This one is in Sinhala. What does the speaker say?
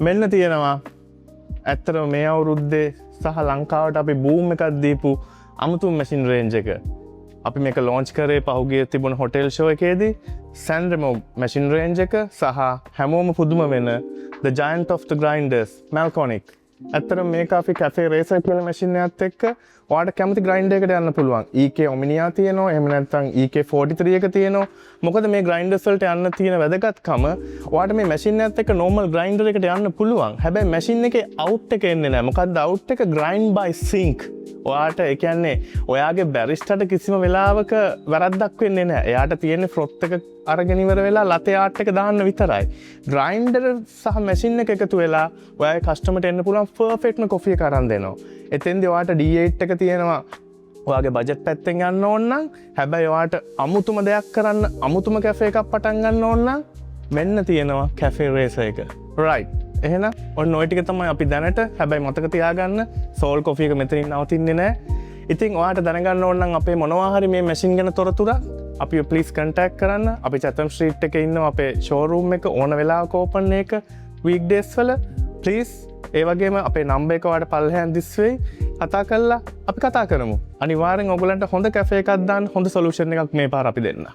මෙන්න තියෙනවා ඇත්තටම මේ අවුරුද්දේ සහ ලංකාවට අපි බූම් එකක් දීපු අමුතුම මැෂින් රේන්ජ් එක. අපි මේක ලොන්ච් කරේ පහුගිය තිබුණ හොටෙල් ෂෝ එකේදී සැන්ඩ්‍රෙමෝ මැෂින් රේන්ජ් එක සහ හැමෝම පුදුම වෙන The Giant of the Grinders Melconic. ඇත්තටම මේක අපි කැෆේ රේසර් කියලා මැෂින් එකත් එක්ක ඔයාලට කැමති ග්‍රයින්ඩර් එකකට යන්න පුළුවන්. EK Omnia තියෙනවා, එහෙම නැත්නම් EK43 එක තියෙනවා. මොකද මේ ග්‍රයින්ඩර්ස් වලට යන්න තියෙන වැදගත්කම ඔයාලට මේ මැෂින් එකත් එක්ක normal ග්‍රයින්ඩර් එකට යන්න පුළුවන්. හැබැයි මැෂින් එකේ අවුට් එක එන්නේ නැහැ. මොකද්ද අවුට් එක? grind by sync. ඔයාට ඒ කියන්නේ ඔයාගේ බැරිස්ටට කිසිම වෙලාවක වැරද්දක් වෙන්නේ නැහැ. එයාට තියෙන්නේ ෆ්‍රොත් එක අරගෙන ඉවර වෙලා ලතේ ආට් එක දාන්න විතරයි. ග්‍රයින්ඩර් සහ මැෂින් එක එකතු වෙලා ඔයාගේ කස්ටමර්ට එන්න පුළුවන් පර්ෆෙක්ට්ම කොෆි එක අරන් දෙනවා. එතෙන්දී ඔයාට D8 එක තියෙනවා. ඔයාගේ බජට් පැත්තෙන් යන්න ඕන නම්, හැබැයි ඔයාට අමුතුම දෙයක් කරන්න, අමුතුම කැෆේ එකක් පටන් ගන්න ඕන නම් මෙන්න තියෙනවා කැෆේ රේසර් එක. right. එහෙනම් ඔන්න ඔය ටික තමයි අපි දැනට. හැබැයි මතක තියාගන්න සෝල් කොෆි එක මෙතනින් නවතින්නේ නැහැ. ඉතින් ඔයාට දැනගන්න ඕන නම් අපේ මොනවා හරි මේ මැෂින් ගැන තොරතුරක් අපි ප්ලීස් කන්ටැක්ට් කරන්න. අපි චැතම් ස්ට්‍රීට් එකේ ඉන්නවා අපේ ෂෝරූම් එක ඕන වෙලාවක ඕපන් එක වීක්ඩේස් වල. ප්ලීස් ඒ වගේම අපේ නම්බර් එක ඔයාලට පල්ලෙහාන් දිස් වෙයි. කතා කරලා අපි කතා කරමු. අනිවාර්යෙන් ඔයගලන්ට හොඳ කැෆේ එකක් දාන්න හොඳ සොලියුෂන් එකක් මේ පාර අපි දෙන්න.